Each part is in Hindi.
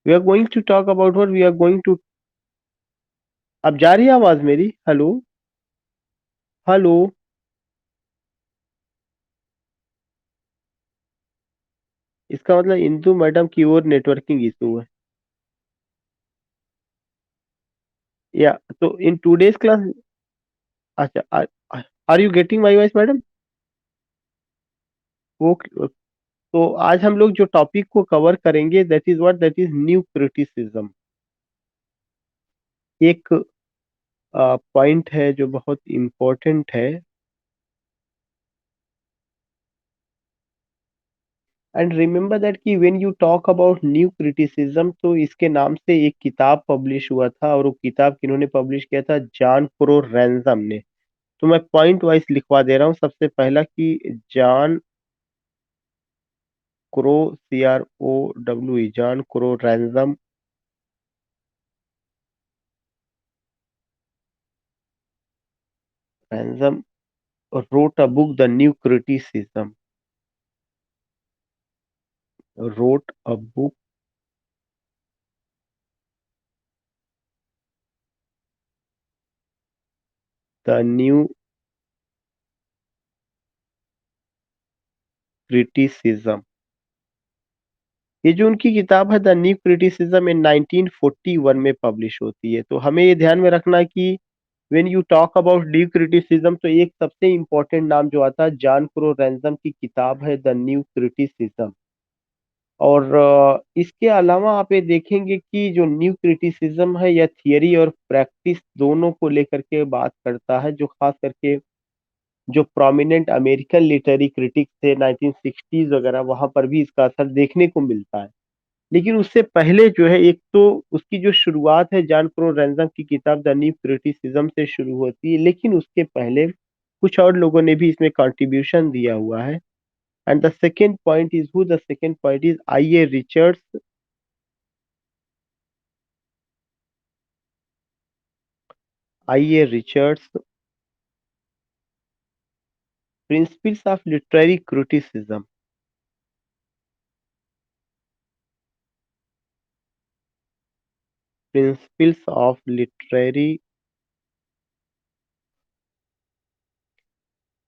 We are going to talk about what we are going to. अब जा रही है आवाज मेरी? हेलो? हेलो? इसका मतलब इंदु मैडम की ओर नेटवर्किंग इशू है। या तो इन टूडेज क्लास। अच्छा, are you getting my voice madam? वो तो आज हम लोग जो टॉपिक को कवर करेंगे दैट इज न्यू क्रिटिसिज्म। एक पॉइंट है जो बहुत इम्पोर्टेंट है। एंड रिमेम्बर दैट कि when you talk about new criticism तो इसके नाम से एक किताब पब्लिश हुआ था, और वो किताब किन्होंने पब्लिश किया था? जॉन क्रो रैंसम ने। तो मैं पॉइंट वाइज लिखवा दे रहा हूँ। सबसे पहला कि John crow, CROWE, John Crowe ransom ransom wrote a book, The New Criticism. Wrote a book, The New Criticism। ये जो उनकी किताब है द न्यू क्रिटिसिज्म इन 1941 में पब्लिश होती है। तो हमें ये ध्यान में रखना है कि when you talk about new criticism तो एक सबसे इम्पोर्टेंट नाम जो आता है जॉन क्रो रैंसम की किताब है द न्यू क्रिटिसिज्म। और इसके अलावा आप ये देखेंगे कि जो न्यू क्रिटिसिज्म है यह थियरी और प्रैक्टिस दोनों को लेकर के बात करता है, जो खास करके जो प्रोमिनेंट अमेरिकन लिटरेरी क्रिटिक्स थे 1960s वगैरह, वहां पर भी इसका असर देखने को मिलता है। लेकिन उससे पहले जो है, एक तो उसकी जो शुरुआत है जॉन क्रो रैंसम की किताब द न्यू क्रिटिसिज्म से शुरू होती है, लेकिन उसके पहले कुछ और लोगों ने भी इसमें कंट्रीब्यूशन दिया हुआ है। And the second point is who the second point is I A Richards. I A Richards, principles of literary criticism. Principles of literary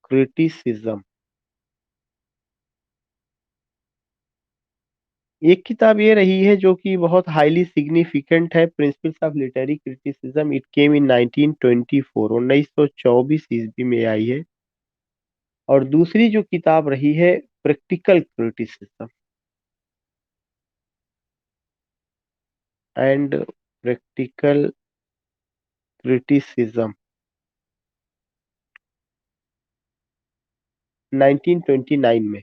criticism. एक किताब ये रही है जो कि बहुत हाईली सिग्निफिकेंट है, principles of literary criticism. It came in 1924, 1924 ईस्वी में आई है। और दूसरी जो किताब रही है practical criticism and practical criticism, 1929 में।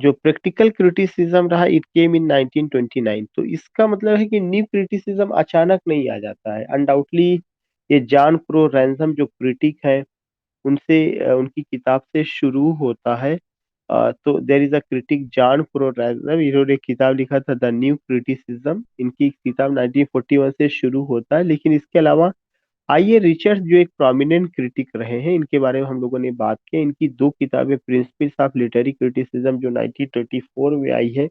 जो प्रैक्टिकल क्रिटिसिज्म रहा इट केम इन 1929। तो इसका मतलब है कि न्यू क्रिटिसिज्म अचानक नहीं आ जाता है। अनडाउटली ये जॉन क्रो रैंसम जो क्रिटिक है उनसे उनकी किताब से शुरू होता है। तो there is a critic John Crowe Ransom, इन्होंने एक किताब लिखा था द न्यू क्रिटिसिज्म। इनकी किताब 1941 से शुरू होता है। लेकिन इसके अलावा आइए रिचर्ड्स जो एक प्रोमिनेंट क्रिटिक रहे हैं, इनके बारे में हम लोगों ने बात की। इनकी दो किताबें प्रिंसिपल्स ऑफ लिटरेरी क्रिटिसिज्म जो 1924 में आई है,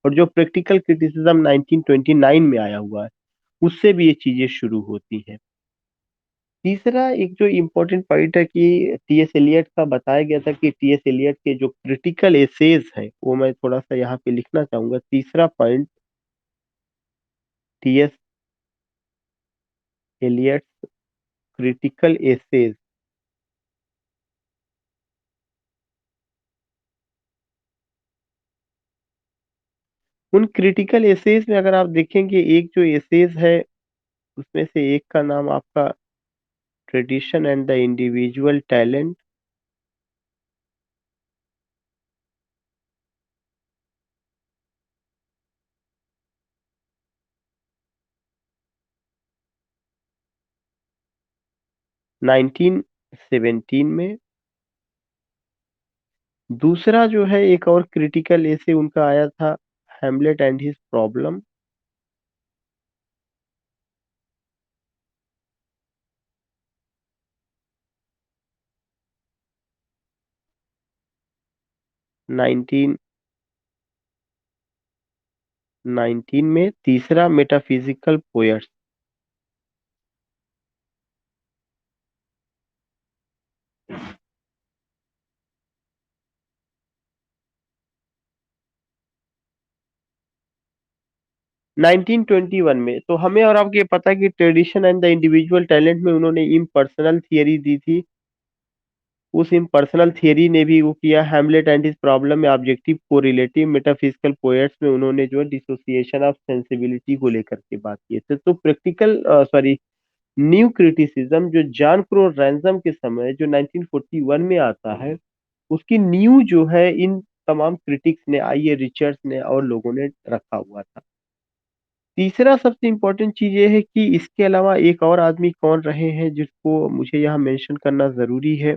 और जो प्रैक्टिकल क्रिटिसिज्म 1929 में आया हुआ है, उससे भी ये चीजें शुरू होती हैं। तीसरा एक जो इम्पोर्टेंट पॉइंट है कि टीएस एलियट का बताया गया था कि टीएस एलियट के जो क्रिटिकल एसेज है वो मैं थोड़ा सा यहाँ पे लिखना चाहूंगा। तीसरा point, TS Eliot critical essays. उन क्रिटिकल एसेज में अगर आप देखेंगे, एक जो एसेज है उसमें से एक का नाम आपका tradition and the individual talent. Nineteen 17 में। दूसरा जो है एक और क्रिटिकल एसे उनका आया था, हैमलेट एंड हिज प्रॉब्लम। 1919 में तीसरा मेटाफिजिकल पोयट्स। 1921 में। तो हमें और आपको ये पता है कि tradition and the individual talent में उन्होंने इम्पर्सनल थियरी दी थी। उस इम्पर्सनल थियरी ने भी वो किया। हैमलेट एंड हिज प्रॉब्लम में ऑब्जेक्टिव कोरिलेटिव मेटाफिजिकल पोएट्स में उन्होंने जो डिसोसिएशन ऑफ सेंसिबिलिटी को लेकर के बात की थी। तो प्रैक्टिकल सॉरी न्यू क्रिटिसिज्म जो जॉन क्रो रैंसम के समय जो 1941 में आता है, उसकी न्यू जो है इन तमाम क्रिटिक्स ने, आई ए रिचर्ड्स ने और लोगों ने रखा हुआ था। तीसरा सबसे इम्पोर्टेंट चीज ये है कि इसके अलावा एक और आदमी कौन रहे हैं जिसको मुझे यहाँ मेंशन करना जरूरी है।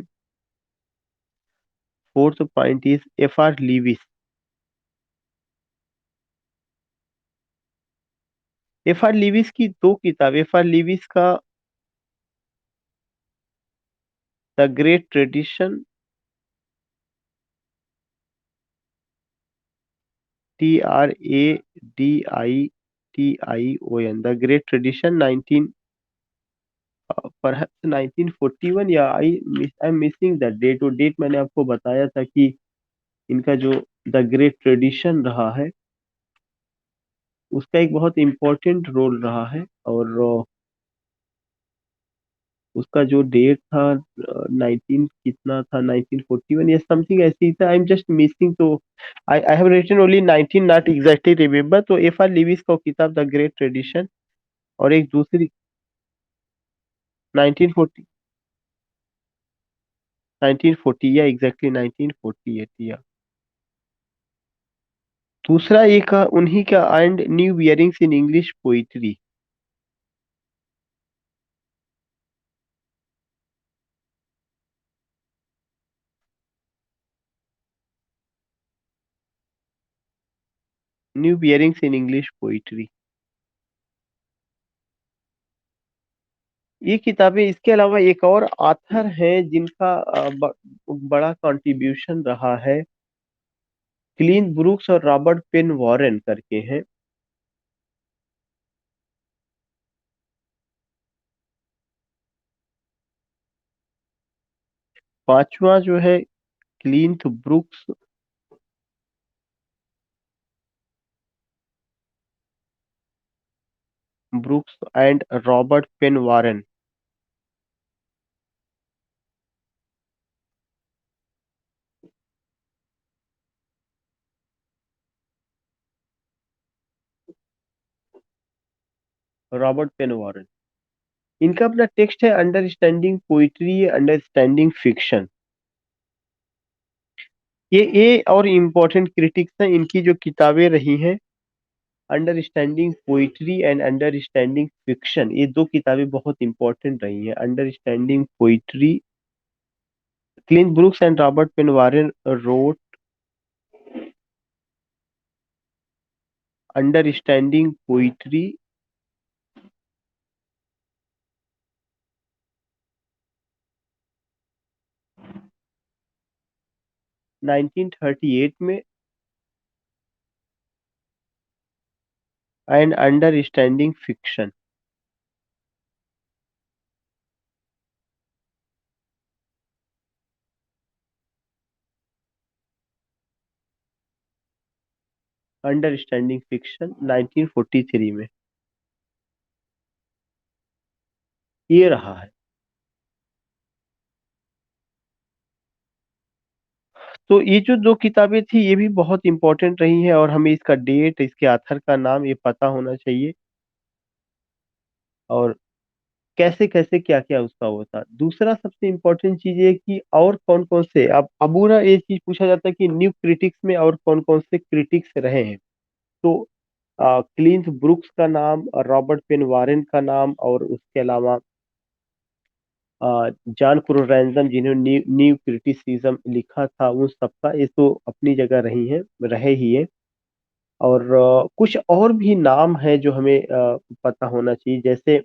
Fourth point is F R Leavis. F R Leavis की दो किताब, एफ आर लीविस का the great tradition, TRADITION, the great tradition 19 perhaps 1941, या I am missing the date. वो डेट मैंने आपको बताया था कि इनका जो द ग्रेट ट्रेडिशन रहा है उसका एक बहुत इम्पोर्टेंट रोल रहा है। और उसका जो डेट था 19 कितना था, 1941 या समथिंग ऐसी था। I am just missing. तो I have written only 19, not exactly remember. तो एफ आर लिविस का किताब द ग्रेट ट्रेडिशन, और एक दूसरी 1940, 1940 या एग्जैक्टली 1948 या। दूसरा एक उन्हीं का and new bearings in English poetry. New bearings in English poetry, ये किताबें। इसके अलावा एक और ऑथर है जिनका बड़ा कंट्रीब्यूशन रहा है, क्लीन ब्रूक्स और रॉबर्ट पेन वॉरेन करके हैं। पांचवा जो है Cleanth Brooks and Robert Penn Warren. Robert Penn Warren, इनका अपना टेक्स्ट है अंडरस्टैंडिंग पोइट्री, अंडरस्टैंडिंग फिक्शन। ये और इम्पोर्टेंट क्रिटिक्स हैं इनकी जो किताबें रही हैं, understanding poetry and understanding fiction. ये दो किताबें बहुत इंपॉर्टेंट रही हैं। Understanding poetry, Cleanth Brooks and Robert Penn Warren wrote understanding poetry. 1938 में, and understanding fiction. Understanding fiction 1943 में। ये रहा है। तो ये जो दो किताबें थी ये भी बहुत इंपॉर्टेंट रही हैं, और हमें इसका डेट, इसके ऑथर का नाम ये पता होना चाहिए, और कैसे कैसे क्या क्या उसका होता। दूसरा सबसे इम्पोर्टेंट चीज ये है कि और कौन कौन से, अब अबूरा ये चीज पूछा जाता है कि न्यू क्रिटिक्स में और कौन कौन से क्रिटिक्स रहे हैं। तो क्लिंथ ब्रुक्स का नाम, रॉबर्ट पेन वारेन का नाम, और उसके अलावा जॉन क्रोरैंजम जिन्होंने न्यू क्रिटिसिज्म लिखा था, उन सबका ये तो अपनी जगह रही हैं, रहे ही है। और कुछ और भी नाम है जो हमें पता होना चाहिए। जैसे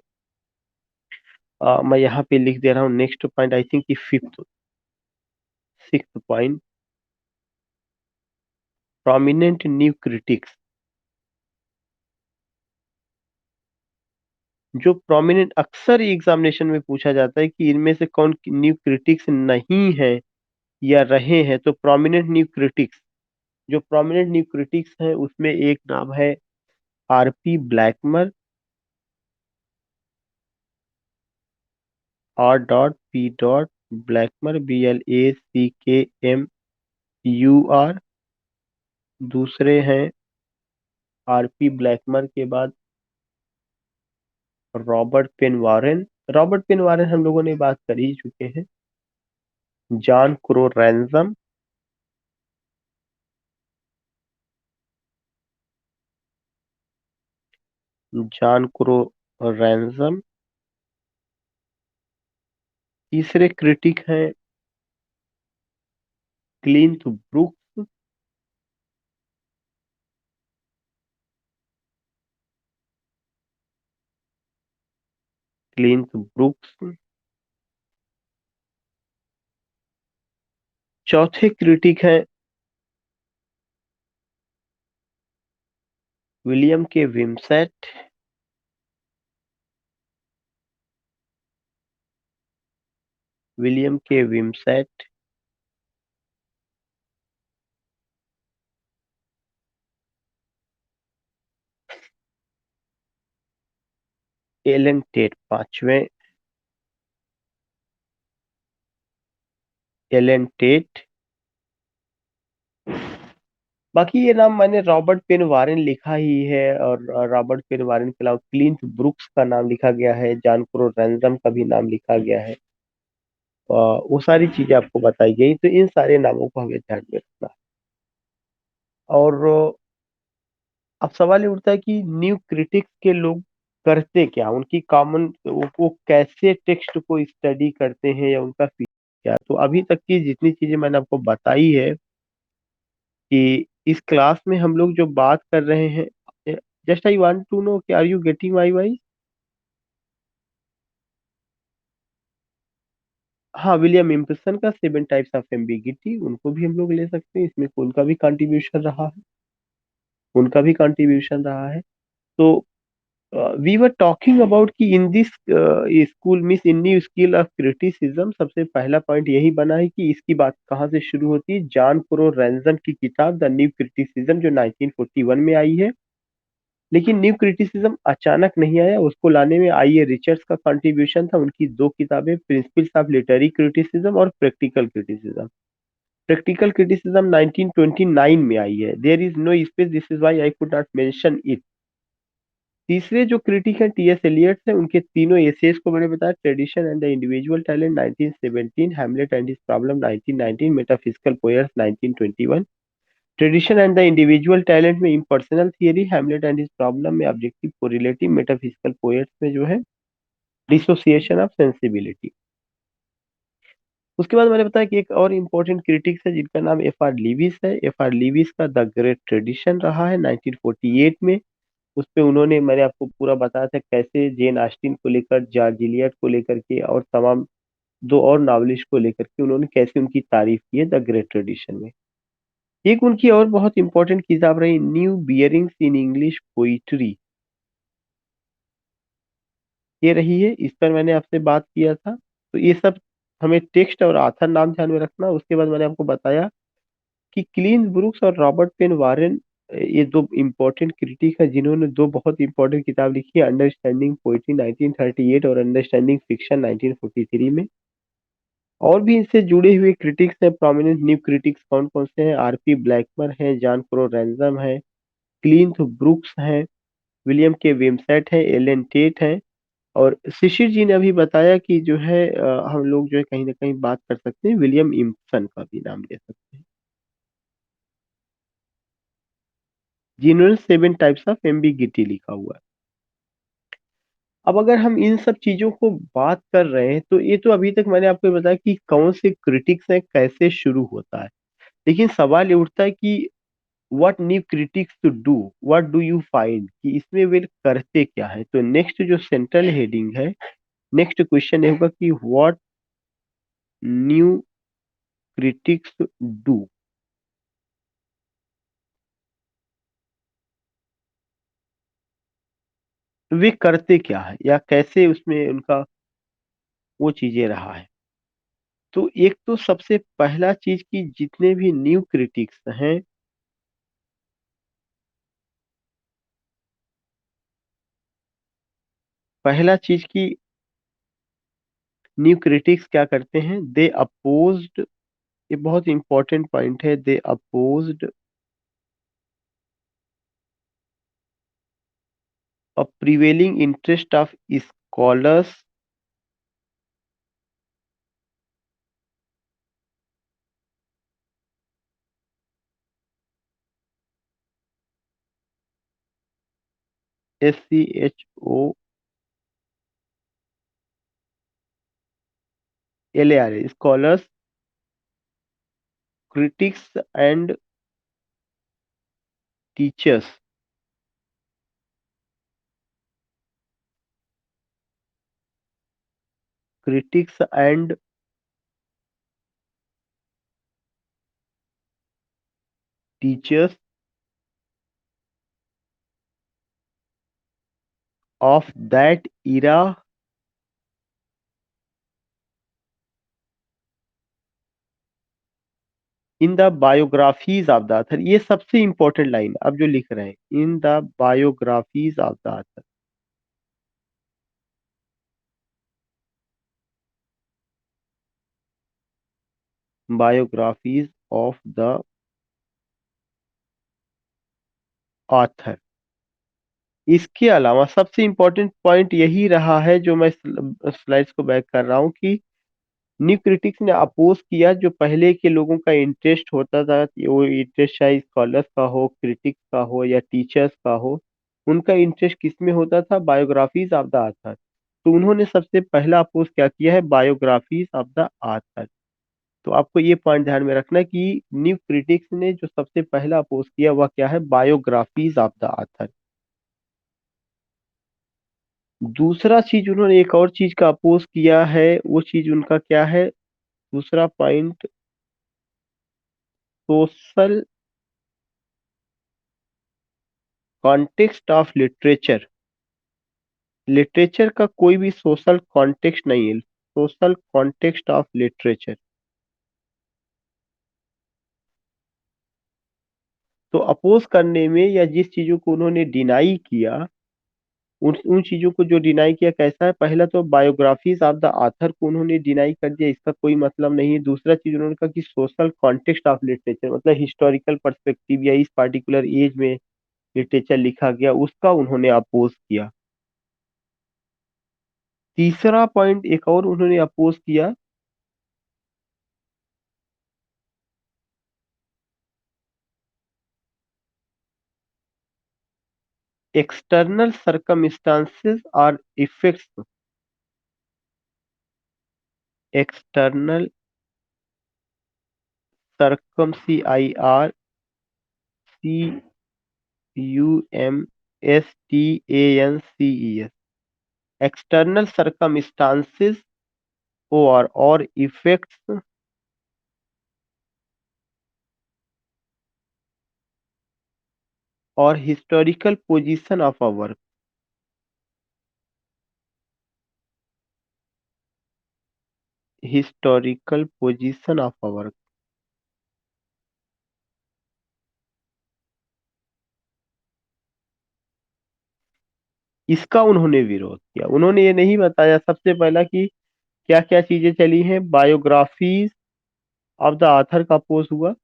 मैं यहाँ पे लिख दे रहा हूँ नेक्स्ट पॉइंट, आई थिंक कि fifth, sixth point. Prominent new critics. जो प्रोमिनेंट अक्सर एग्जामिनेशन में पूछा जाता है कि इनमें से कौन न्यू क्रिटिक्स नहीं है या रहे हैं, तो प्रोमिनेंट न्यू क्रिटिक्स, जो प्रोमिनेंट न्यू क्रिटिक्स हैं उसमें एक नाम है आरपी ब्लैकमर, R.P. ब्लैकमर, BLACKMUR। दूसरे हैं आरपी ब्लैकमर के बाद Robert Penn Warren. Robert Penn Warren हम लोगों ने बात कर ही चुके हैं। John Crowe Ransom, John Crowe Ransom. तीसरे क्रिटिक हैं क्लिंथ ब्रूक्स। Cleanth Brooks. चौथे क्रिटिक हैं William K Wimsatt. William K Wimsatt. Allen Tate पांचवें। Allen Tate. बाकी ये नाम मैंने रॉबर्ट पेन वारेन लिखा ही है, और रॉबर्ट पेन वारेन के अलावा क्लिंथ ब्रुक्स का नाम लिखा गया है, जॉन क्रो रैंसम का भी नाम लिखा गया है। वो सारी चीजें आपको बताई गई, तो इन सारे नामों को हमें ध्यान में रखना है। और अब सवाल ये उठता है कि न्यू क्रिटिक्स के लोग करते क्या, उनकी कॉमन वो कैसे टेक्स्ट को स्टडी करते हैं या उनका फीचर क्या। तो अभी तक की जितनी चीजें मैंने आपको बताई है कि इस क्लास में हम लोग जो बात कर रहे हैं, just I want to know कि are you getting my why. हाँ, विलियम इम्पसन का 7 टाइप्स ऑफ एम्बिगिटी, उनको भी हम लोग ले सकते हैं, इसमें उनका भी कंट्रीब्यूशन रहा है। उनका भी कंट्रीब्यूशन रहा है। तो वी वर टॉकिंग अबाउट कि in this school miss in new skill of criticism, सबसे पहला पॉइंट यही बना है कि इसकी बात कहाँ से शुरू होती है। जॉन क्रो रैंसम की किताब द न्यू क्रिटिसिज्म जो 1941 में आई है। लेकिन न्यू क्रिटिसिज्म अचानक नहीं आया, उसको लाने में आई ए रिचर्ड्स का कंट्रीब्यूशन था। उनकी दो किताबें प्रिंसिपल्स ऑफ लिटरेरी क्रिटिसिज्म और प्रैक्टिकल क्रिटिसिज्म। प्रैक्टिकल क्रिटिसिज्म 1929 में आई है। There is no space, this is why I could not mention it. तीसरे जो क्रिटिक हैं टीएस एलियट है, उनके तीनों एसेस को मैंने बताया, tradition and the individual talent 1917, Hamlet and his problem 1919, metaphysical poets 1921। Tradition and the individual talent में impersonal theory, Hamlet and his problem में ऑब्जेक्टिव कोरिलेटिव, मेटाफिजिकल पोएट्स में जो है डिसोसिएशन ऑफ सेंसिबिलिटी। उसके बाद मैंने बताया कि एक और इम्पोर्टेंट क्रिटिक्स है जिनका नाम एफ आर लीविस है। एफ आर लीविस का द ग्रेट ट्रेडिशन रहा है 1948 में। उस पे उन्होंने, मैंने आपको पूरा बताया था कैसे जेन ऑस्टिन को लेकर, जॉर्ज इलियट को लेकर के और तमाम दो और नॉवलिस्ट को लेकर के उन्होंने कैसे उनकी तारीफ की है द ग्रेट ट्रेडिशन में। एक उनकी और बहुत इंपॉर्टेंट किताब रही new bearings in English poetry, ये रही है, इस पर मैंने आपसे बात किया था। तो ये सब हमें टेक्स्ट और आथर नाम ध्यान में रखना। उसके बाद मैंने आपको बताया कि क्लीन ब्रुक्स और रॉबर्ट पेन वारेन, ये दो इम्पोर्टेंट क्रिटिक है जिन्होंने दो बहुत इंपॉर्टेंट किताब लिखी है, अंडरस्टैंडिंग पोइट्री 1938 और अंडरस्टैंडिंग फिक्शन 1943 में। और भी इनसे जुड़े हुए क्रिटिक्स हैं, प्रोमिनेंट न्यू क्रिटिक्स कौन कौन से हैं, आरपी ब्लैकमर हैं, जॉन क्रो रैंसम है, क्लिंथ ब्रुक्स हैं, विलियम के वेमसेट है, एलन टेट है। और शिशिर जी ने अभी बताया कि जो है हम लोग जो है कहीं ना कहीं बात कर सकते हैं विलियम इम्पसन का भी नाम ले सकते हैं, जिन्होंने 7 टाइप्स ऑफ एम्बिगिटी लिखा हुआ है। अब अगर हम इन सब चीजों को बात कर रहे हैं, तो ये तो अभी तक मैंने आपको बताया कि कौन से क्रिटिक्स हैं, कैसे शुरू होता है। लेकिन सवाल ये उठता है कि what new critics to do, what do you find, कि इसमें वे करते क्या है। तो नेक्स्ट जो सेंट्रल हेडिंग है, नेक्स्ट क्वेश्चन ये होगा कि व्हाट न्यू क्रिटिक्स डू। वे करते क्या है या कैसे उसमें उनका वो चीजें रहा है। तो एक तो सबसे पहला चीज कि जितने भी न्यू क्रिटिक्स हैं, पहला चीज कि न्यू क्रिटिक्स क्या करते हैं, दे अपोज्ड, ये बहुत इंपॉर्टेंट पॉइंट है, they opposed a prevailing interest of scholars SCHOLAR, scholars, critics and teachers, critics and teachers of that era in the biographies of the author, ये सबसे इंपॉर्टेंट लाइन अब जो लिख रहे हैं, in the biographies of the author, biographies of the author. इसके अलावा सबसे इंपॉर्टेंट पॉइंट यही रहा है जो मैं स्लाइड्स को बैक कर रहा हूँ कि न्यू क्रिटिक्स ने अपोज किया जो पहले के लोगों का इंटरेस्ट होता था, वो इंटरेस्ट चाहे स्कॉलर्स का हो, क्रिटिक्स का हो या टीचर्स का हो, उनका इंटरेस्ट किस में होता था, बायोग्राफीज ऑफ द ऑथर। तो उन्होंने सबसे पहला अपोज क्या किया है, बायोग्राफीज ऑफ द ऑथर। तो आपको ये पॉइंट ध्यान में रखना कि न्यू क्रिटिक्स ने जो सबसे पहला अपोज किया वह क्या है, बायोग्राफीज ऑफ द ऑथर। दूसरा चीज उन्होंने एक और चीज का अपोज किया है, वो चीज उनका क्या है, दूसरा point, social context of literature. Literature का कोई भी सोशल कॉन्टेक्स्ट नहीं है, सोशल कॉन्टेक्स्ट ऑफ लिटरेचर। तो अपोज करने में या जिस चीजों को उन्होंने डिनाई किया, उन उन चीजों को जो डिनाई किया कैसा है, पहला तो बायोग्राफीज ऑफ द ऑथर को उन्होंने डिनाई कर दिया, इसका कोई मतलब नहीं है। दूसरा चीज उन्होंने कहा कि सोशल कॉन्टेक्स्ट ऑफ लिटरेचर मतलब हिस्टोरिकल पर्सपेक्टिव या इस पार्टिकुलर एज में लिटरेचर लिखा गया, उसका उन्होंने अपोज किया। तीसरा पॉइंट एक और उन्होंने अपोज किया, एक्सटर्नल सर्कमस्टांसेस और effects, external circum CIRCUMSTANCES, external circumstances और इफेक्ट्स और historical position of a work, historical position of a work. इसका उन्होंने विरोध किया। उन्होंने ये नहीं बताया सबसे पहला कि क्या क्या चीजें चली हैं, बायोग्राफीज ऑफ द ऑथर का अपोज हुआ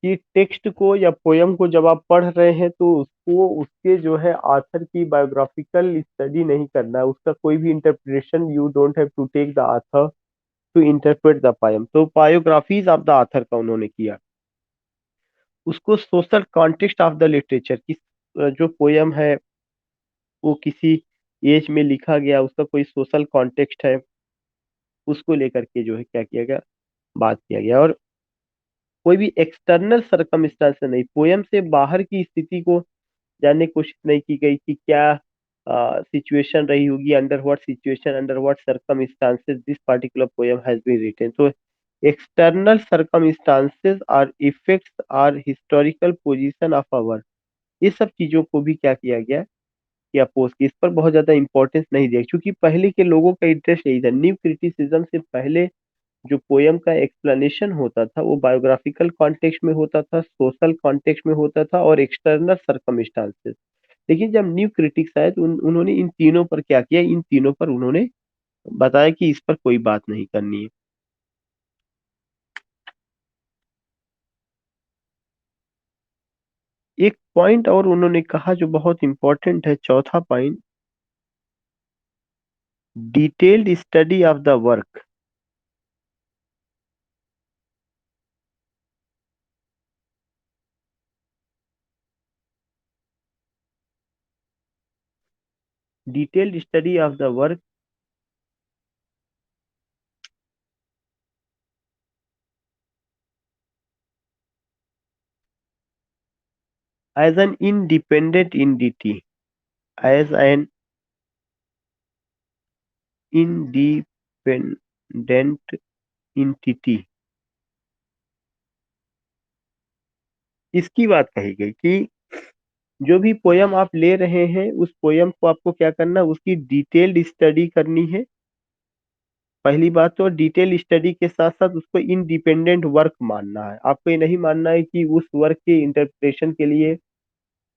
कि टेक्स्ट को या पोयम को जब आप पढ़ रहे हैं तो उसको उसके जो है ऑथर की बायोग्राफिकल स्टडी नहीं करना है, उसका कोई भी interpretation, you don't have to take the author to interpret the poem. तो बायोग्राफीज ऑफ द ऑथर का उन्होंने किया। उसको social context of the literature की, जो पोयम है वो किसी एज में लिखा गया, उसका कोई सोशल कॉन्टेक्स्ट है, उसको लेकर के जो है क्या किया गया, बात किया गया। और कोई भी एक्सटर्नल सर्कमस्टांस से नहीं, पोयम से बाहर की स्थिति को जानने की कोशिश नहीं की गई कि क्या सिचुएशन रही होगी, under what situation, under what circumstances this particular poem has been written. तो एक्सटर्नल सर्कमस्टांसेस और इफेक्ट्स और हिस्टोरिकल पोजीशन ऑफ आवर, ये सब चीजों को भी क्या किया गया, या पोस्ट की, इस पर बहुत ज्यादा इंपॉर्टेंस नहीं दिया, क्योंकि पहले के लोगों का इंटरेस्ट यही था। न्यू क्रिटिसिज्म से पहले जो पोयम का एक्सप्लेनेशन होता था वो बायोग्राफिकल कॉन्टेक्स्ट में होता था, सोशल कॉन्टेक्स्ट में होता था और एक्सटर्नल सर्कमस्टांसेस। लेकिन जब न्यू क्रिटिक्स आए तो उन्होंने इन तीनों पर क्या किया, इन तीनों पर उन्होंने बताया कि इस पर कोई बात नहीं करनी है। एक पॉइंट और उन्होंने कहा जो बहुत इंपॉर्टेंट है, चौथा point, detailed study of the work. Detailed study of the work as an independent entity, as an independent entity, इसकी बात कही गई कि जो भी पोयम आप ले रहे हैं उस पोयम को आपको क्या करना है, उसकी डिटेल्ड स्टडी करनी है। पहली बात तो डिटेल स्टडी के साथ साथ उसको इंडिपेंडेंट वर्क मानना है। आपको ये नहीं मानना है कि उस वर्क के इंटरप्रिटेशन के लिए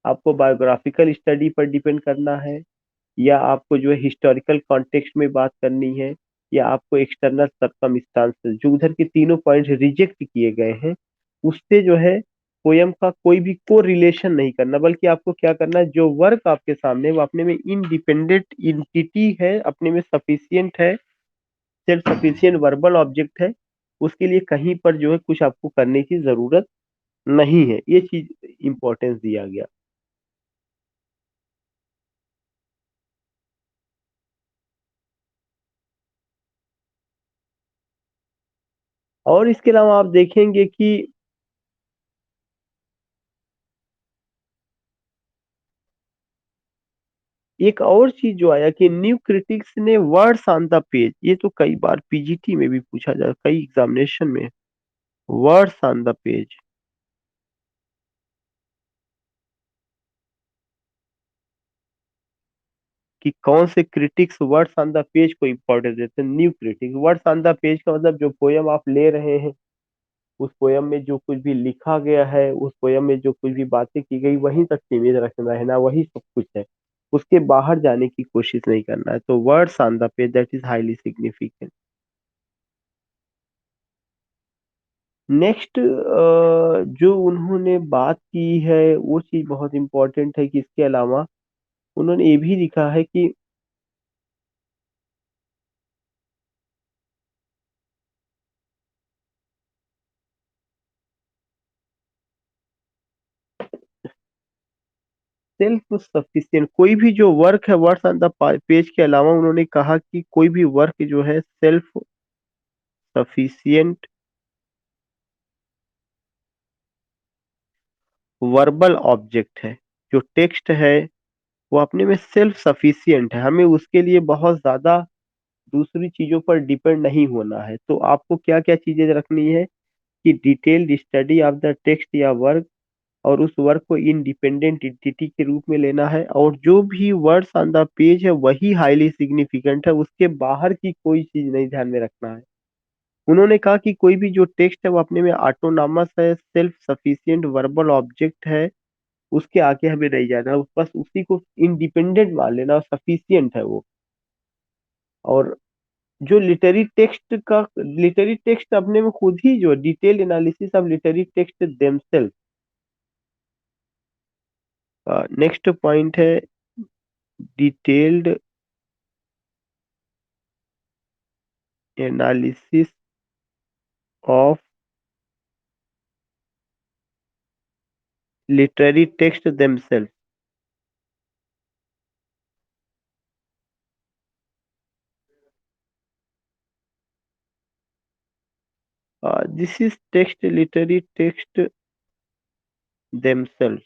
आपको बायोग्राफिकल स्टडी पर डिपेंड करना है, या आपको जो है हिस्टोरिकल कॉन्टेक्स्ट में बात करनी है, या आपको एक्सटर्नल सर्कमस्टांसेस, जो उधर के तीनों पॉइंट रिजेक्ट किए गए हैं, उससे जो है पोयम का कोई भी को रिलेशन नहीं करना, बल्कि आपको क्या करना है, जो वर्क आपके सामने है, वो अपने में इंडिपेंडेंट इंटिटी है, अपने में सफिशियंट है, सेल्फ सफिशियंट वर्बल ऑब्जेक्ट है। उसके लिए कहीं पर जो है कुछ आपको करने की जरूरत नहीं है, ये चीज इंपॉर्टेंस दिया गया। और इसके अलावा आप देखेंगे कि एक और चीज जो आया कि न्यू क्रिटिक्स ने वर्ड्स ऑन द पेज, ये तो कई बार पीजीटी में भी पूछा जाता, कई एग्जामिनेशन में, वर्ड्स ऑन द पेज, कि कौन से critics words on the page को इंपॉर्टेंस देते हैं। New critics words on the page का मतलब जो पोयम आप ले रहे हैं, उस पोयम में जो कुछ भी लिखा गया है, उस पोयम में जो कुछ भी बातें की गई वहीं तक सीमित रखना है ना, वही सब कुछ है, उसके बाहर जाने की कोशिश नहीं करना है। तो words on the page that is highly significant. Next जो उन्होंने बात की है वो चीज बहुत इंपॉर्टेंट है कि इसके अलावा उन्होंने ये भी लिखा है कि सेल्फ सफिशिएंट कोई भी जो वर्क है, वर्ड्स ऑन द पेज के अलावा उन्होंने कहा कि कोई भी वर्क जो है सेल्फ सफिशिएंट वर्बल ऑब्जेक्ट है। जो टेक्स्ट है वो अपने में सेल्फ सफिशिएंट है, हमें उसके लिए बहुत ज्यादा दूसरी चीजों पर डिपेंड नहीं होना है। तो आपको क्या क्या चीजें रखनी है कि detailed study of the text या वर्क, और उस वर्क को इंडिपेंडेंट एंटिटी के रूप में लेना है, और जो भी वर्ड्स ऑन द पेज है वही हाईली सिग्निफिकेंट है, उसके बाहर की कोई चीज नहीं ध्यान में रखना है। उन्होंने कहा कि कोई भी जो टेक्स्ट है वो अपने में ऑटोनॉमस है, सेल्फ सफिशिएंट वर्बल ऑब्जेक्ट है, उसके आगे हमें नहीं जाना, बस उसी को इंडिपेंडेंट मान लेना, सफिशिएंट है वो। और जो लिटरी टेक्स्ट अपने में खुद ही जो detail analysis of literary text themselves. Next point है detailed analysis of literary text themselves. This is text literary text themselves.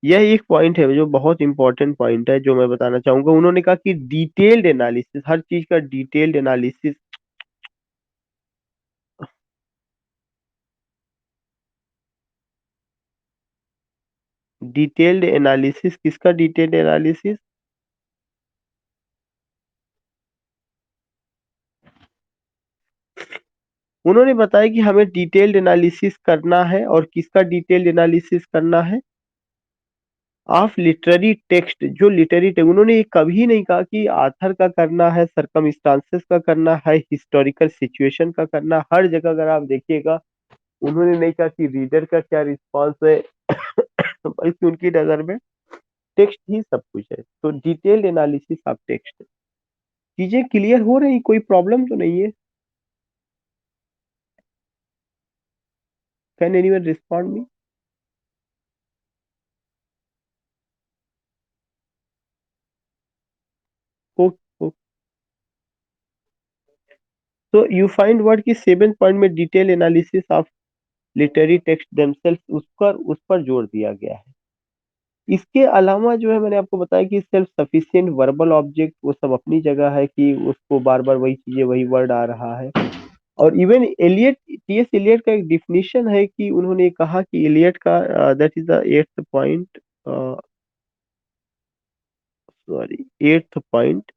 यह एक पॉइंट है जो बहुत इंपॉर्टेंट पॉइंट है, जो मैं बताना चाहूंगा। उन्होंने कहा कि डिटेल्ड एनालिसिस, हर चीज का डिटेल्ड एनालिसिस, डिटेल्ड एनालिसिस, किसका डिटेल्ड एनालिसिस? उन्होंने बताया कि हमें डिटेल्ड एनालिसिस करना है, और किसका डिटेल्ड एनालिसिस करना है? Of literary text. जो लिटरेरी टेक्स्ट, उन्होंने ये कभी नहीं कहा कि आथर का करना है, सरकमस्टांसेस का करना है, हिस्टोरिकल सिचुएशन का करना। हर जगह अगर आप देखिएगा, उन्होंने नहीं कहा कि रीडर का क्या रिस्पॉन्स है बल्कि उनकी नजर में टेक्स्ट ही सब कुछ है। तो डिटेल्ड एनालिसिस ऑफ टेक्स्ट। चीजें क्लियर हो रही, कोई प्रॉब्लम तो नहीं है? Can anyone respond me? तो यू फाइंड वर्ड की 7 पॉइंट में detail analysis of literary text themselves, उस पर जोर दिया गया है। इसके अलावा जो है, मैंने आपको बताया कि सेल्फ सफिशिएंट वर्बल ऑब्जेक्ट वो सब अपनी जगह है, कि उसको बार बार वही चीजें, वही वर्ड आ रहा है। और इवन एलियट, टीएस एलियट का एक डिफिनीशन है, कि उन्होंने कहा कि एलियट का, that is the eighth point, sorry, eighth point.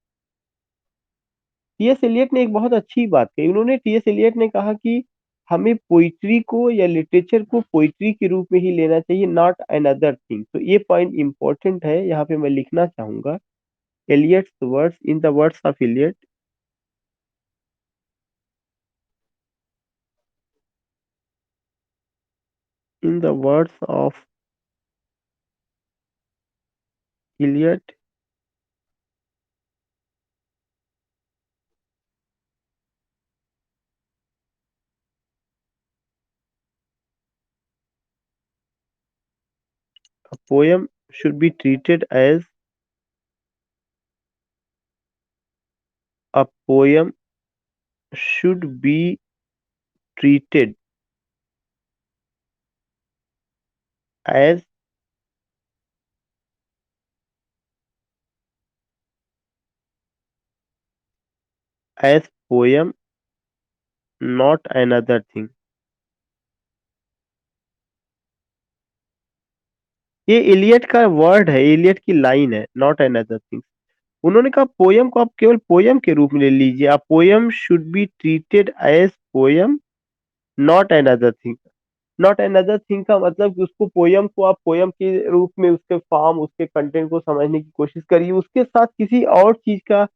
TS Eliot ने एक बहुत अच्छी बात कही। उन्होंने, टीएस एलियट ने कहा कि हमें पोइट्री को या लिटरेचर को पोइट्री के रूप में ही लेना चाहिए, नॉट अनदर थिंग। तो ये पॉइंट इंपॉर्टेंट है, यहाँ पे मैं लिखना चाहूंगा। Eliot's words, in the words of Eliot, in the words of Eliot, a poem should be treated as, a poem should be treated as, as poem, not another thing। ये एलियट का वर्ड है, एलियट की लाइन है, नॉट अनदर थिंग। उन्होंने कहा पोयम को आप केवल पोयम के रूप में ले लीजिए। आप poem should be treated as poem, not another thing. Not another thing का मतलब कि उसको, पोयम को आप पोयम के रूप में, उसके फॉर्म, उसके कंटेंट को समझने की कोशिश करिए, उसके साथ किसी और चीज का,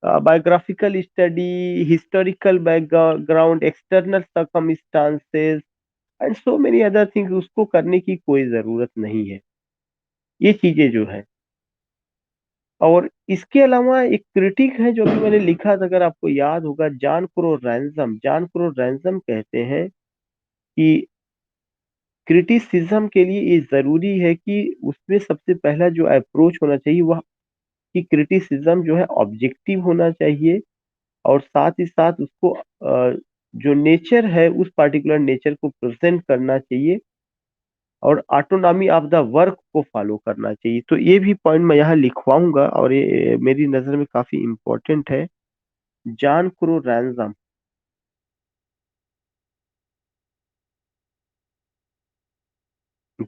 biographical study, historical background, external circumstances and so many other things, उसको करने की कोई जरूरत नहीं है। ये चीजें जो है। और इसके अलावा एक क्रिटिक है जो भी मैंने लिखा था, अगर आपको याद होगा, John Crowe Ransom. John Crowe ransom कहते हैं कि क्रिटिसिज्म के लिए ये जरूरी है कि उसमें सबसे पहला जो अप्रोच होना चाहिए वह, कि क्रिटिसिज्म जो है ऑब्जेक्टिव होना चाहिए, और साथ ही साथ उसको जो नेचर है उस पर्टिकुलर नेचर को प्रेजेंट करना चाहिए, और ऑटोनॉमी ऑफ द वर्क को फॉलो करना चाहिए। तो ये भी पॉइंट मैं यहाँ लिखवाऊंगा, और ये मेरी नज़र में काफी इम्पोर्टेंट है। John Crowe Ransom,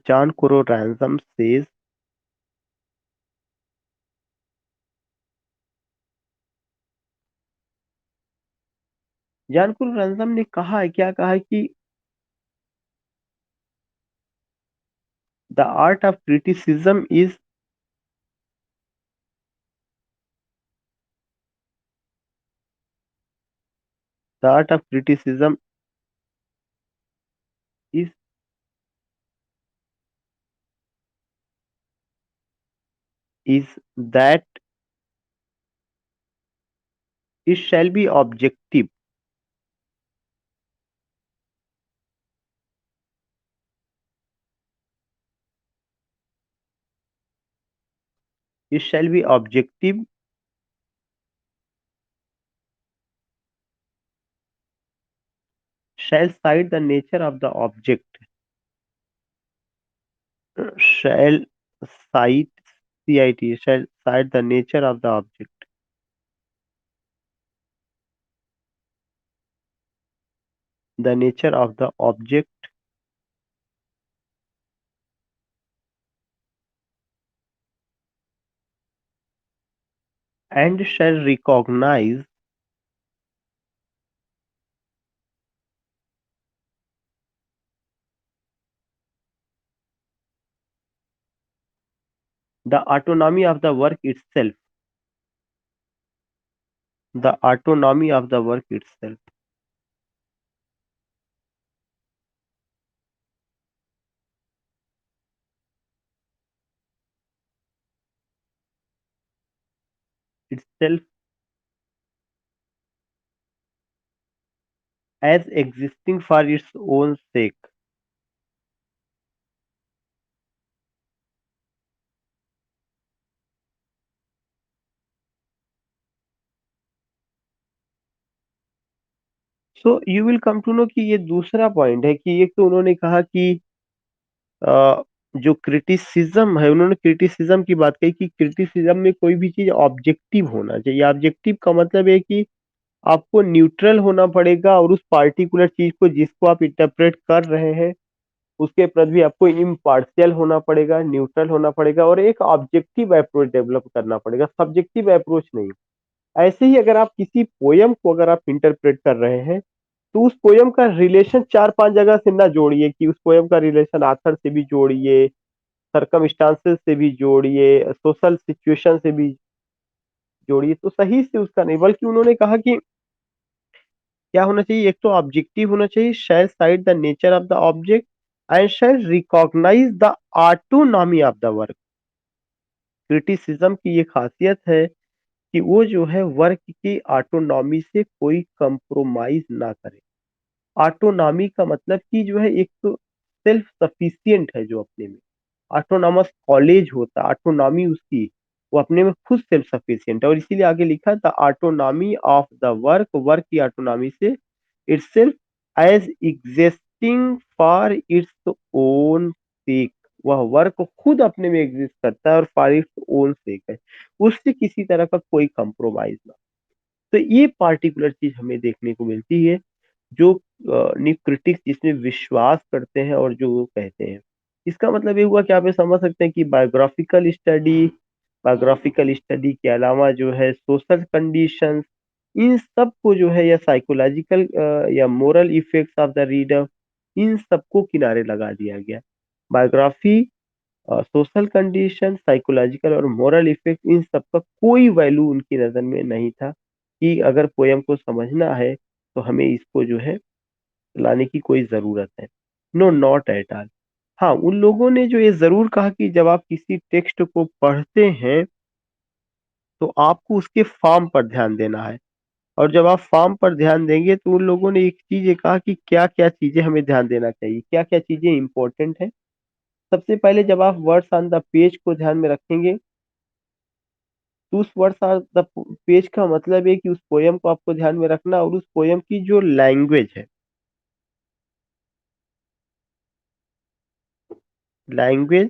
John Crowe ransom says, John Crowe ransom ने कहा है, क्या कहा है, कि the art of criticism is, the art of criticism is, is that it shall be objective, it shall be objective, shall cite the nature of the object, shall cite, cit, shall cite the nature of the object, the nature of the object and shall recognize the autonomy of the work itself. The autonomy of the work itself. Itself as existing for its own sake. So you will come to know कि ये दूसरा पॉइंट है कि एक तो उन्होंने कहा कि जो क्रिटिसिज्म है, उन्होंने क्रिटिसिज्म की बात कही कि क्रिटिसिज्म में कोई भी चीज ऑब्जेक्टिव होना चाहिए। ऑब्जेक्टिव का मतलब है कि आपको न्यूट्रल होना पड़ेगा और उस पार्टिकुलर चीज को जिसको आप इंटरप्रेट कर रहे हैं उसके प्रति भी आपको इम्पार्शियल होना पड़ेगा, न्यूट्रल होना पड़ेगा और एक ऑब्जेक्टिव अप्रोच डेवलप करना पड़ेगा, सब्जेक्टिव अप्रोच नहीं। ऐसे ही अगर आप किसी पोयम को अगर आप इंटरप्रेट कर रहे हैं तो उस पोयम का रिलेशन चार पांच जगह से ना जोड़िए कि उस पोयम का रिलेशन आथर से भी जोड़िए, सरकमस्टांसेस से भी जोड़िए, सोशल सिचुएशन से भी जोड़िए, तो सही से उसका नहीं। बल्कि उन्होंने कहा कि क्या होना चाहिए, एक तो ऑब्जेक्टिव होना चाहिए, shall cite the nature of the object and shall recognise the autonomy of the work. Criticism की ये खासियत है कि वो जो है वर्क की ऑटोनॉमी से कोई कंप्रोमाइज ना करे। ऑटोनॉमी का मतलब कि जो है एक तो सेल्फ सफिशिएंट है जो अपने में, ऑटोनॉमस कॉलेज होता है, ऑटोनॉमी उसकी वो अपने में खुद सेल्फ सफिशिएंट है। और इसीलिए आगे लिखा the autonomy of the work, work की ऑटोनॉमी से itself as existing for its own sake, वह वर्क खुद अपने में एग्जिस्ट करता है और फॉर इट्स ओन सेक है, उससे किसी तरह का कोई कंप्रोमाइज ना। तो ये पार्टिकुलर चीज हमें देखने को मिलती है जो न्यू क्रिटिक्स जिसमें विश्वास करते हैं और जो वो कहते हैं। इसका मतलब ये हुआ कि आप ये समझ सकते हैं कि बायोग्राफिकल स्टडी के अलावा जो है सोशल कंडीशंस, इन सब को जो है या साइकोलॉजिकल या moral effects of the reader, इन सबको किनारे लगा दिया गया। बायोग्राफी, सोशल कंडीशन, साइकोलॉजिकल और मोरल इफेक्ट, इन सब का कोई वैल्यू उनकी नज़र में नहीं था कि अगर पोयम को समझना है तो हमें इसको जो है लाने की कोई ज़रूरत है। No, not at all. हाँ, उन लोगों ने जो ये ज़रूर कहा कि जब आप किसी टेक्स्ट को पढ़ते हैं तो आपको उसके फॉर्म पर ध्यान देना है। और जब आप फॉर्म पर ध्यान देंगे तो उन लोगों ने एक चीज़ ये कहा कि क्या-क्या चीज़ें हमें ध्यान देना चाहिए, क्या-क्या चीज़ें इम्पोर्टेंट हैं। सबसे पहले जब आप वर्ड्स ऑन द पेज को ध्यान में रखेंगे तो उस वर्ड्स ऑन द पेज का मतलब है कि उस पोयम को आपको ध्यान में रखना और उस पोयम की जो लैंग्वेज है, language,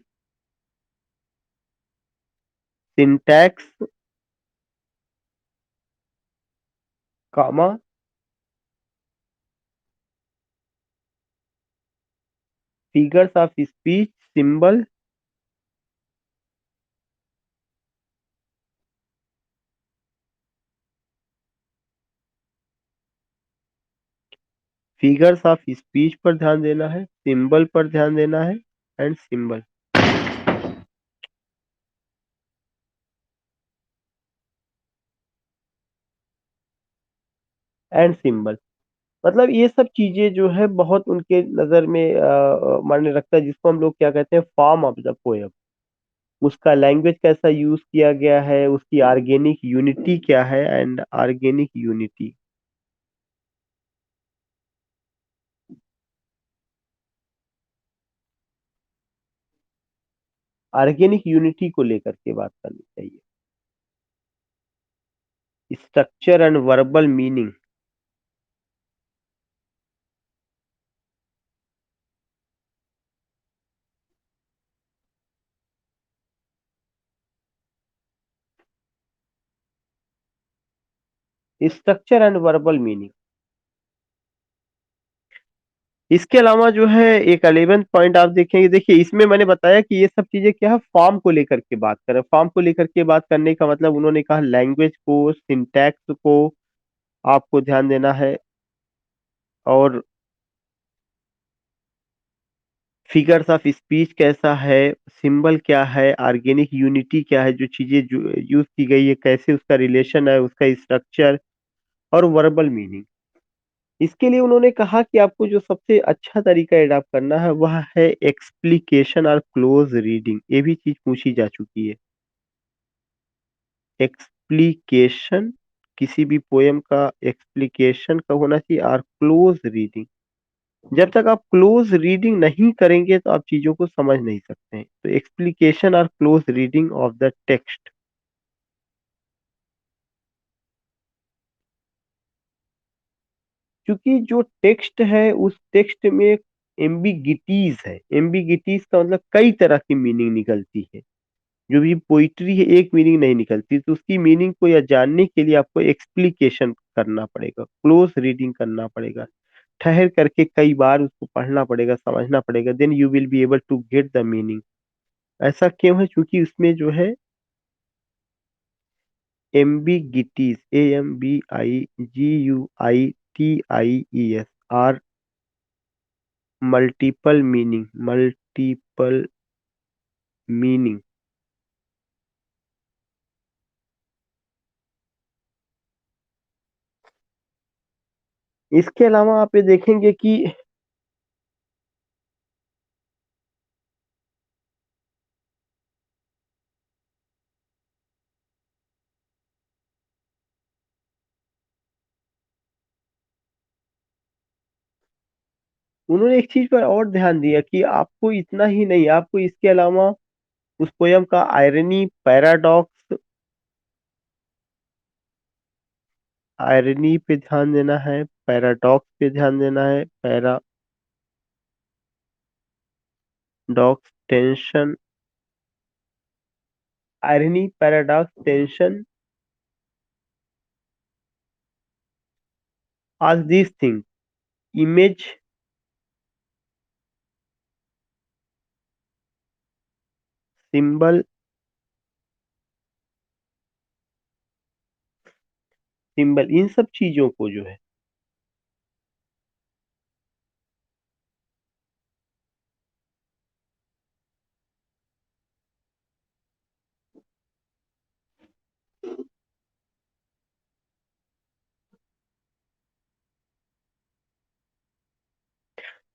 syntax, comma, figures of speech, symbol, figures of speech पर ध्यान देना है, सिंबल पर ध्यान देना है एंड सिंबल, एंड सिंबल। मतलब ये सब चीजें जो है बहुत उनके नजर में मायने रखता है, जिसको हम लोग क्या कहते हैं, फॉर्म ऑफ द पोएम, उसका लैंग्वेज कैसा यूज किया गया है, उसकी ऑर्गेनिक यूनिटी क्या है and organic unity. Organic unity को लेकर के बात करनी चाहिए। Structure and verbal meaning. Structure and verbal meaning. इसके अलावा जो है एक 11th पॉइंट आप देखेंगे, देखिए इसमें मैंने बताया कि ये सब चीजें क्या है, फॉर्म को लेकर के बात करें। फॉर्म को लेकर के बात करने का मतलब उन्होंने कहा लैंग्वेज को, सिंटैक्स को आपको ध्यान देना है, और फिगर्स ऑफ स्पीच कैसा है, सिंबल क्या है, ऑर्गेनिक यूनिटी क्या है, जो चीजें यूज की गई है कैसे उसका रिलेशन है, उसका स्ट्रक्चर, और वर्बल मीनिंग। इसके लिए उन्होंने कहा कि आपको जो सबसे अच्छा तरीका एडॉप्ट करना है वह है एक्सप्लिकेशन और क्लोज रीडिंग। ये भी चीज पूछी जा चुकी है। एक्सप्लिकेशन, किसी भी पोयम का एक्सप्लिकेशन का होना चाहिए, और क्लोज रीडिंग। जब तक आप क्लोज रीडिंग नहीं करेंगे तो आप चीजों को समझ नहीं सकते हैं। तो एक्सप्लिकेशन और close reading of the text, क्योंकि जो टेक्स्ट है उस टेक्स्ट में एम्बिगिटीज है। एम्बिगिटीज का मतलब कई तरह की मीनिंग निकलती है। जो भी पोइट्री है एक मीनिंग नहीं निकलती, तो उसकी मीनिंग को या जानने के लिए आपको एक्सप्लिकेशन करना पड़ेगा, क्लोज रीडिंग करना पड़ेगा, ठहर करके कई बार उसको पढ़ना पड़ेगा, समझना पड़ेगा, then you will be able to get the meaning. ऐसा क्यों है? क्योंकि उसमें जो है ambiguities, AMBIGUITIES, are multiple meaning, multiple meaning. इसके अलावा आप ये देखेंगे कि उन्होंने एक चीज पर और ध्यान दिया कि आपको इतना ही नहीं, आपको इसके अलावा उस पोयम का आयरनी, पैराडॉक्स, आयरनी पे ध्यान देना है, पैराडॉक्स पे ध्यान देना है, paradox, tension, irony, paradox, tension, आज this thing, image, symbol, symbol, इन सब चीजों को जो है,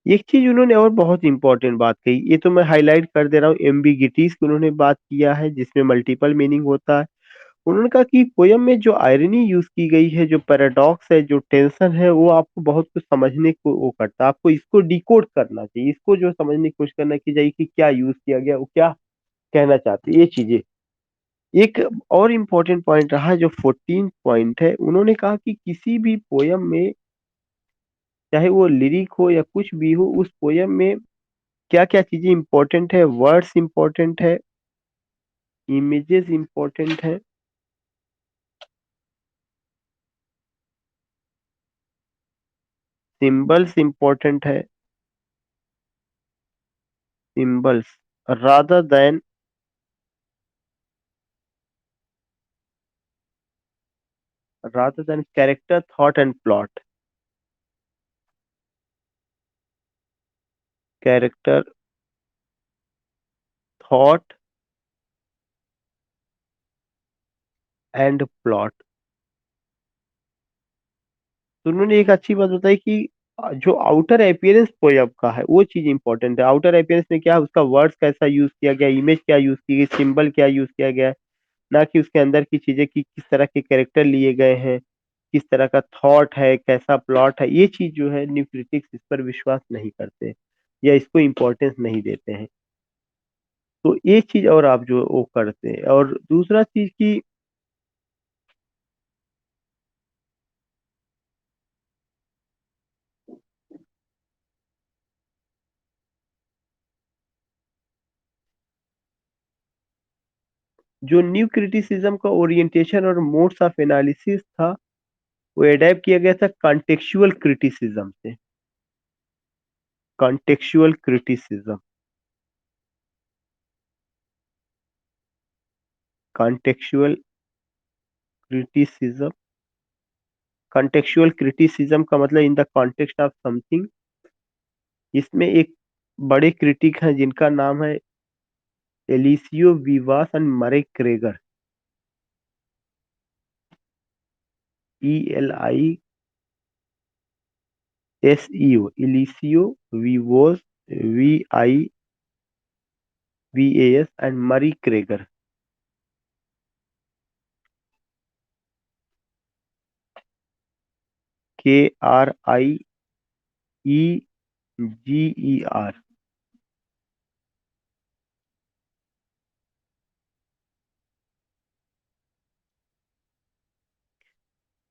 एक चीज उन्होंने और बहुत इंपॉर्टेंट बात कही, ये तो मैं हाईलाइट कर दे रहा हूँ, एम्बिगिटीज की उन्होंने बात किया है जिसमें मल्टीपल मीनिंग होता है। उन्होंने कहा कि पोयम में जो आयरनी यूज की गई है, जो पैराडॉक्स है, जो टेंशन है, वो आपको बहुत कुछ समझने को वो करता है। आपको इसको डिकोड करना चाहिए, इसको जो समझने की कोशिश करना की जाए कि क्या यूज किया गया, वो क्या कहना चाहते हैं, ये चीजें। एक और इम्पोर्टेंट पॉइंट रहा जो 14 पॉइंट है, उन्होंने कहा कि किसी भी पोयम में, चाहे वो लिरिक हो या कुछ भी हो, उस पोयम में क्या क्या चीजें इंपॉर्टेंट है, वर्ड्स इंपॉर्टेंट है, इमेजेस इंपॉर्टेंट है, सिंबल्स इंपॉर्टेंट है, symbols rather than character, thought and plot, character, thought and plot। तो उन्होंने एक अच्छी बात बताई कि जो आउटर अपियरेंस पोयम का है वो चीज इंपॉर्टेंट है। आउटर अपियरेंस में क्या है, उसका वर्ड्स कैसा यूज किया गया, इमेज क्या यूज की गई, सिंबल क्या यूज किया गया है, ना कि उसके अंदर की चीजें कि किस तरह के कैरेक्टर लिए गए हैं, किस तरह का थॉट है, कैसा प्लॉट है। ये चीज जो है न्यू क्रिटिक्स इस पर विश्वास नहीं करते या इसको इम्पोर्टेंस नहीं देते हैं। तो ये चीज और आप जो वो करते हैं, और दूसरा चीज की जो न्यू क्रिटिसिज्म का ओरिएंटेशन और मोड्स ऑफ एनालिसिस था, वो अडेप्ट किया गया था कॉन्टेक्चुअल क्रिटिसिज्म से। Contextual criticism. Contextual criticism. Contextual criticism का मतलब in the context of something. इसमें एक बड़े क्रिटिक हैं जिनका नाम है एलिसियो विवास एंड मरे क्रेगर। ELISEO, एलिसियो विवोस, VIVAS एंड मरी क्रेगर। KRIEGER।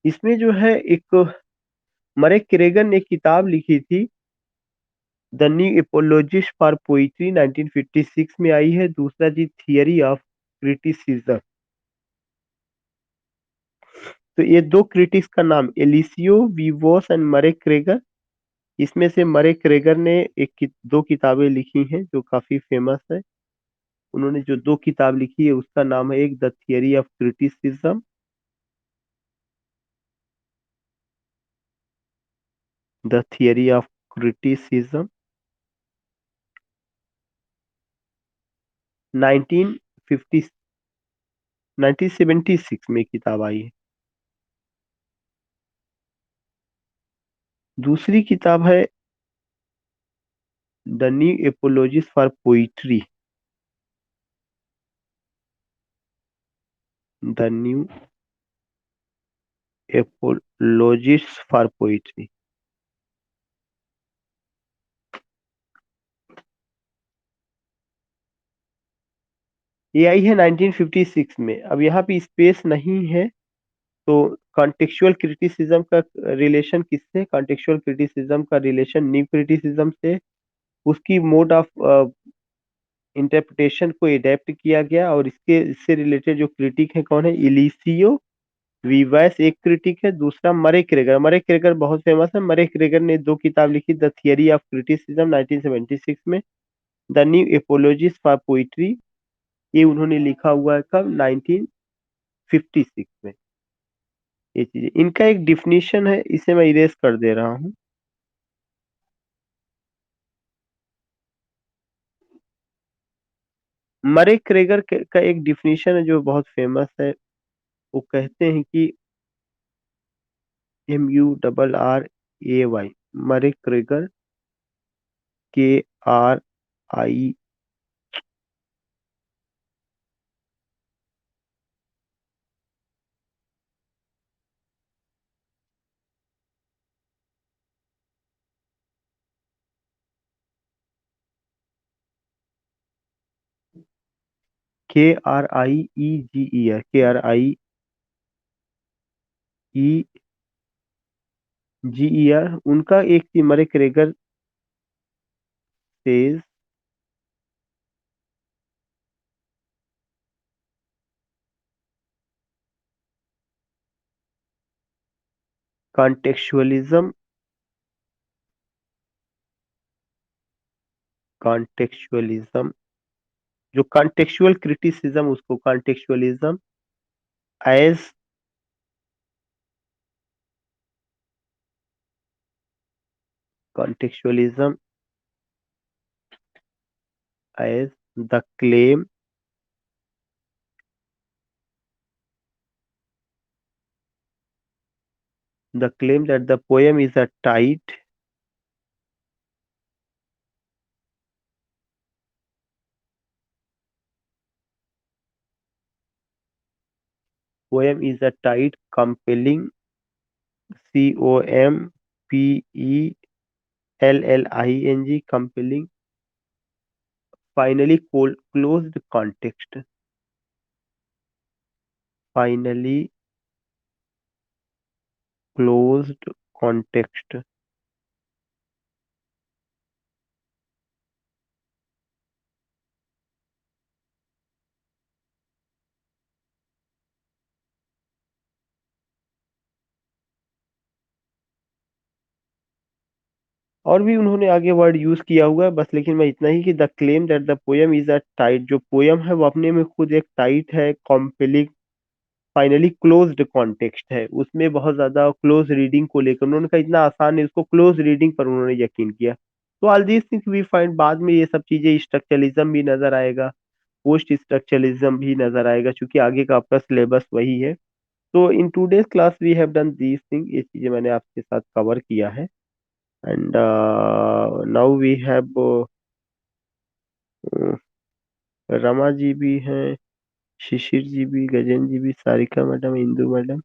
इसमें जो है एक मरे क्रेगर ने एक किताब लिखी थी, the new apologist for poetry, 1956 में आई है। दूसरा जी थियरी ऑफ क्रिटिसिज्म। तो ये दो क्रिटिक्स का नाम एलिसियो विवोस एंड मरे क्रेगर। इसमें से मरे क्रेगर ने दो किताबें लिखी हैं जो काफी फेमस है। उन्होंने जो दो किताब लिखी है उसका नाम है, एक the theory of criticism, the theory of criticism 1950 1976 में किताब आई है। दूसरी किताब है the new apologist for poetry, the new apologist for poetry. ये आई है 1956 में। अब यहाँ पे स्पेस नहीं है। तो कॉन्टेक्चुअल क्रिटिसिज्म का रिलेशन किससे? कॉन्टेक्चुअल क्रिटिसिज्म का रिलेशन न्यू क्रिटिसिज्म से। उसकी मोड ऑफ इंटरप्रिटेशन को एडेप्ट किया गया। और इससे रिलेटेड जो क्रिटिक है कौन है? इलिसियो विवैस एक क्रिटिक है, दूसरा मरे क्रेगर। मरे क्रेगर बहुत फेमस है। मरे क्रेगर ने दो किताब लिखी, द थियरी ऑफ क्रिटिसिज्म 1976 में, the new apologist for poetry ये उन्होंने लिखा हुआ है कब? 1956 में। ये चीजें, इनका एक डिफिनीशन है, इसे मैं इरेज कर दे रहा हूँ। मरे क्रेगर का एक डिफिनीशन है जो बहुत फेमस है। वो कहते हैं कि MURRAY, मरे क्रेगर, KRI, KRIEGER, KRIEGER। उनका एक थी मरे क्रेगर सेज कॉन्टेक्चुअलिज्म, कॉन्टेक्चुअलिज्म जो कॉन्टेक्चुअल क्रिटिसिज्म, उसको कॉन्टेक्चुअलिज्म as contextualism as the claim that the poem is a tight, compelling, COMPELLING, compelling, finally closed context, finally closed context। और भी उन्होंने आगे वर्ड यूज किया हुआ है, बस लेकिन मैं इतना ही कि the claim that the poem is a tight, जो पोयम है वो अपने में खुद एक टाइट है, कॉम्प्लिक, फाइनली क्लोज्ड कॉन्टेक्स्ट है, उसमें बहुत ज्यादा क्लोज रीडिंग को लेकर उन्होंने कहा इतना आसान है, उसको क्लोज रीडिंग पर उन्होंने यकीन किया। तो all these things we find, बाद में ये सब चीजें स्ट्रक्चरलिज्म भी नजर आएगा, पोस्ट स्ट्रक्चरलिज्म भी नजर आएगा, क्योंकि आगे का आपका सिलेबस वही है। तो in today's class we have done these thing, ये चीजें मैंने आपके साथ कवर किया है। And now we have Rama ji भी हैं, शिशिर जी भी, गजेंद्र जी भी, सारिका मैडम, इंदु मैडम,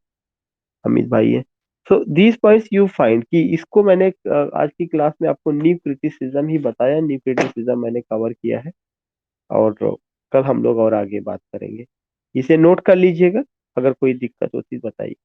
अमित भाई है। So these points you find कि इसको मैंने आज की क्लास में आपको न्यू क्रिटिसिज्म ही बताया, न्यू क्रिटिसिज्म मैंने कवर किया है। और कल हम लोग और आगे बात करेंगे, इसे नोट कर लीजिएगा, अगर कोई दिक्कत होती है बताइए।